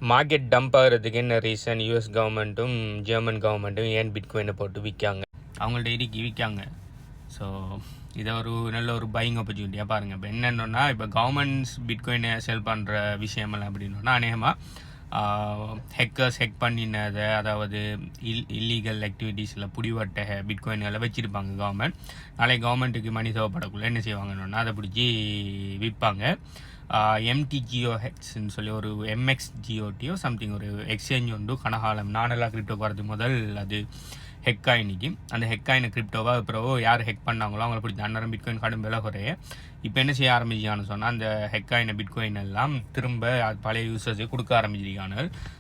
Market dump ஆகிறதுக்கு என்ன reason? US கவர்மெண்ட்டும் ஜெர்மன் கவர்மெண்ட்டும் ஏன் பிட்காயினை போட்டு விற்காங்க, அவங்கள்ட்ட இறுக்கி விற்காங்க. ஸோ இதை நல்ல ஒரு பையிங் ஆப்பர்ச்சுனிட்டியாக பாருங்கள். இப்போ என்னென்னா, இப்போ கவர்மெண்ட்ஸ் பிட்காயினை செல் பண்ணுற விஷயமெல்லாம் அப்படின்னா அநேகமாக ஹெக்கர்ஸ் ஹெக் பண்ணினதை, அதாவது இல்லீகல் ஆக்டிவிட்டீஸில் பிடிவட்ட பிட்காயின்களை வச்சுருப்பாங்க கவர்மெண்ட். நாளைக்கு கவர்மெண்ட்டுக்கு மணி தேவைப்படக்குள்ள என்ன செய்வாங்கன்னா அதை பிடிச்சி விற்பாங்க. MTGOHன்னு சொல்லி ஒரு MXGOTயோ சம்திங் ஒரு எக்ஸ்சேஞ்ச் உண்டு. கனகாலம் நானெல்லாம் கிரிப்டோ வரது முதல் அது ஹெக்காயினிக்கு. அந்த ஹெக்காயினை கிரிப்டோவாக அப்புறம் யார் ஹெக் பண்ணாங்களோ அவங்கள பிடிச்சி அன்னரம் பிட்காயின் கடும் விலை குறைய இப்போ என்ன செய்ய ஆரம்பிச்சான்னு சொன்னால், அந்த ஹெக்காயினை பிட்காயின் எல்லாம் திரும்ப அது பழைய யூசர்ஸே கொடுக்க ஆரம்பிச்சிருக்காங்க.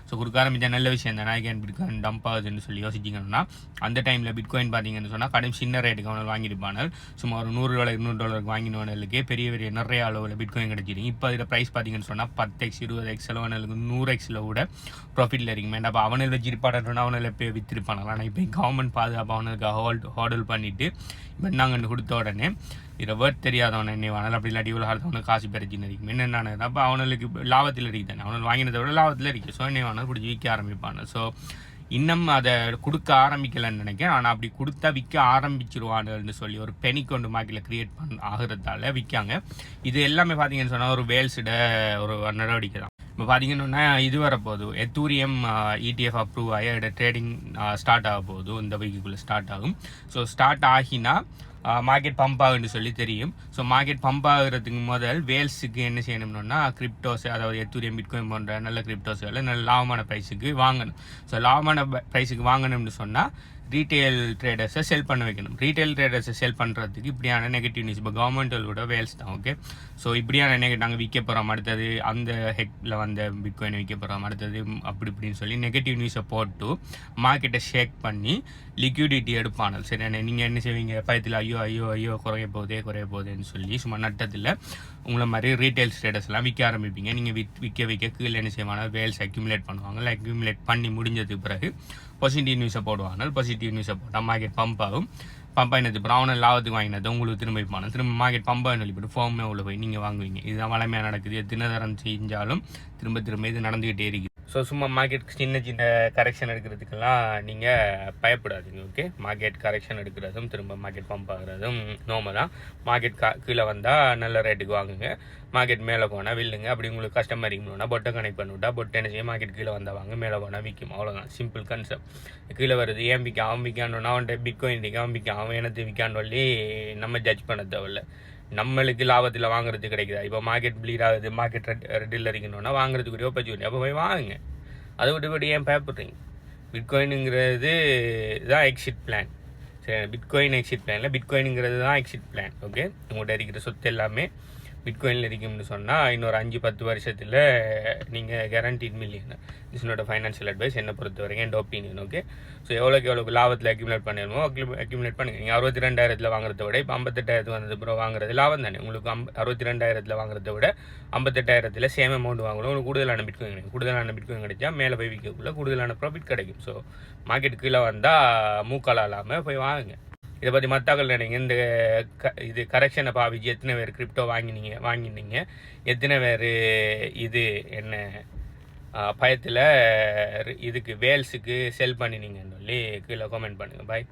ஸோ கொடுக்க ஆரம்பித்த நல்ல விஷயம் தான். நாய்க்கு பிட்காயின் டம்ப் ஆகுதுன்னு சொல்லி யோசிச்சிங்கன்னா, அந்த டைமில் பிட்காயின் பார்த்தீங்கன்னு சொன்னால் கடும் சின்ன ரேட்டுக்கு அவனை வாங்கியிருப்பாங்க. சும்மா ஒரு $100 $200 வாங்கினவனுக்கே பெரிய பெரிய நிறைய அளவில் பிட்காயின் கிடச்சிருக்கு. இப்போ அதில் ப்ரைஸ் பார்த்தீங்கன்னு சொன்னால் 10x 20x அவனுக்கு 100xல கூட ப்ராஃபிட்டில் இருக்குமே. அப்போ அவனை வச்சிருப்பாடுன்னா அவனில் இப்போ விற்றுருப்பானலாம். ஆனால் இப்போ கவர்மெண்ட் பாதுகாப்பு அவனுக்கு ஹோல்ட் பண்ணிவிட்டு இப்போ நாங்கள் கொடுத்த உடனே இதை வேர்ட் தெரியாதவனை என்ன வாங்கலாம், அப்படி இல்லாட்டி இவ்வளோ அவனுக்கு காசு பெருச்சின்னு இருக்கும். என்னென்ன அப்போ அவனுக்கு லாபத்தில் இருக்குது தானே, அவனுக்கு வாங்கினதை விட லாபத்தில் இருக்குது. ஸோ என்ன வாங்கினது பிடிச்சி விற்க ஆரம்பிப்பாங்க. ஸோ இன்னும் அதை கொடுக்க ஆரம்பிக்கலைன்னு நினைக்கிறேன். ஆனால் அப்படி கொடுத்தா விற்க ஆரம்பிச்சிருவானுன்னு சொல்லி ஒரு பெனிக்கொண்டு மார்க்கெட்டில் கிரியேட் ஆகிறதால விற்காங்க. இது எல்லாமே பார்த்தீங்கன்னு சொன்னால் ஒரு வேல்ஸிட ஒரு நடவடிக்கை தான். இப்போ பார்த்தீங்கன்னா இது வரப்போகுது, எத்தூரியம் ETF அப்ரூவ் ஆகி அதோட ட்ரேடிங் ஸ்டார்ட் ஆக போகுது. இந்த வீக்குள்ளே ஸ்டார்ட் ஆகும். ஸோ ஸ்டார்ட் ஆகினா மார்க்கெட் பம்ப் ஆகுன்னு சொல்லி தெரியும். ஸோ மார்க்கெட் பம்ப் ஆகுறதுக்கு முதல் வேல்ஸுக்கு என்ன செய்யணும்னா கிரிப்டோஸ், அதாவது எத்தூரியம் பிட்காயின் போன்ற நல்ல கிரிப்டோஸ்களை நல்ல லாபமான ப்ரைஸுக்கு வாங்கணும். ஸோ லாபமான ப்ரைஸுக்கு வாங்கணும்னு சொன்னால் ரீட்டைல் ட்ரேடர்ஸை செல் பண்ண வைக்கணும். ரீட்டைல் ட்ரேடர்ஸை செல் பண்ணுறதுக்கு இப்படியான நெகட்டிவ் நியூஸ், இப்போ கவர்மெண்டோட வேல்ஸ் தான். ஓகே, ஸோ இப்படியான நாங்கள் விற்க போகிறோம், அடுத்தது அந்த ஹெக்கில் வந்த பிட்காயினை விற்க போகிறோம், அடுத்தது அப்படி இப்படின்னு சொல்லி நெகட்டிவ் நியூஸை போட்டு மார்க்கெட்டை ஷேக் பண்ணி லிக்விடிட்டி எடுப்பானல். சரி, நீங்கள் என்ன செய்வீங்க, பயத்தில் ஐயோ குறைய போகுதுன்னு சொல்லி சும்மா நட்டத்தில் உங்களை மாதிரி ரீட்டைல் ட்ரேடர்ஸ்லாம் விற்க ஆரம்பிப்பீங்க. நீங்கள் விற்க கீழே என்ன செய்வாங்க, வேல்ஸ் அக்யூமுலேட் பண்ணுவாங்க. அக்யூமுலேட் பண்ணி முடிஞ்சதுக்கு பிறகு பாசிட்டிவ் நியூஸை போடுவாங்க. பாசிட்டிவ் நியூஸை போட்டால் மார்க்கெட் பம்ப் ஆகும். பம்ப் ஆகினது அப்புறம் அவனை லாபத்துக்கு வாங்கினது உங்களுக்கு திரும்ப வைப்பான. திரும்ப மார்க்கெட் பம்ப் ஆகி சொல்லிவிட்டு ஃபார்மே உள்ள போய் நீங்கள் வாங்குவீங்க. இதுதான் வளமையாக நடக்குது. எத்தனை தரம் செஞ்சாலும் திரும்ப இது நடந்துக்கிட்டே இருக்குது. ஸோ சும்மா மார்க்கெட் சின்ன கரெக்ஷன் எடுக்கிறதுக்கெல்லாம் நீங்கள் பயப்படாதீங்க. ஓகே, மார்க்கெட் கரெக்ஷன் எடுக்கிறதும் திரும்ப மார்க்கெட் பம்ப் ஆகிறதும் நார்மல் தான். மார்க்கெட் கீழே வந்தால் நல்ல ரேட்டுக்கு வாங்குங்க, மார்க்கெட் மேலே போனால் வில்லுங்க. அப்படி உங்களுக்கு கஸ்டமர் இருக்கணும்னா பொட்டை கனெக்ட் பண்ணிவிட்டா பொட்டை என்ன செய்ய, மார்க்கெட் கீழே வந்தால் வாங்க, மேலே போனால் விற்கும். அவ்வளோதான், சிம்பிள் கான்செப்ட். கீழே வருது ஏன் விற்க, அவன் விற்கான்னு அவன்கிட்ட பிட்காயின் இருக்கு, அவன் விற்க, அவன் எனக்கு விற்கான்னு சொல்லி நம்ம ஜட்ஜ் பண்ண தேவையில்ல. நம்மளுக்கு லாபத்தில் வாங்குறது கிடைக்குதா? இப்போ மார்க்கெட் ப்ளீட் ஆகுது, மார்க்கெட் ரெட்டில் இருக்கணும்னா வாங்குறதுக்குரிய ஆப்பர்ச்சுனிட்டி, அப்போ போய் வாங்குங்க. அதை விட்டுபடி ஏன் பயப்படுறீங்க? பிட்காயினுங்கிறது தான் எக்ஸிட் பிளான். சரி, பிட்காயின் எக்ஸிட் பிளானில் பிட்காயினுங்கிறது தான் எக்ஸிட் பிளான். ஓகே, உங்கள்கிட்ட இருக்கிற சொத்து எல்லாமே பிட்காயினில் இருக்கும்னு சொன்னால் இன்னொரு 5-10 வருஷத்தில் நீங்கள் guaranteed million. Is not financial advice, என்னை பொறுத்த வரைக்கும் என் ஒப்பீனியன். ஓகே, ஸோ எவ்வளோக்கு லாபத்தில் அக்யூமுலேட் பண்ணணுமோ அக்யூமுலேட் பண்ணுங்க. நீங்கள் 62,000 வாங்குறத விட இப்போ 58,000 வந்தது அப்புறம் வாங்குறது லாபம் தானே. உங்களுக்கு 62,000 வாங்குறத விட 58,000 சேம் அமௌண்ட் வாங்கணும். உங்களுக்கு கூடுதலான பிட்காயின் கிடைச்சா மேலே போய் விற்கக்குள்ள கூடுதலான ப்ராஃபிட் கிடைக்கும். ஸோ மார்க்கெட் கீழே வந்தால் மூக்கால் இல்லாமல் போய் வாங்குங்க. இதை பற்றி மத்தாக்கள் நினைங்க. இந்த இது கரெக்ஷனை பாவிச்சு எத்தனை பேர் கிரிப்டோ வாங்கினீங்க, எத்தனை பேர் இது என்ன பயத்தில் இதுக்கு வேல்ஸுக்கு செல் பண்ணினீங்கன்னு சொல்லி கீழே கமெண்ட் பண்ணுங்கள். பாய்.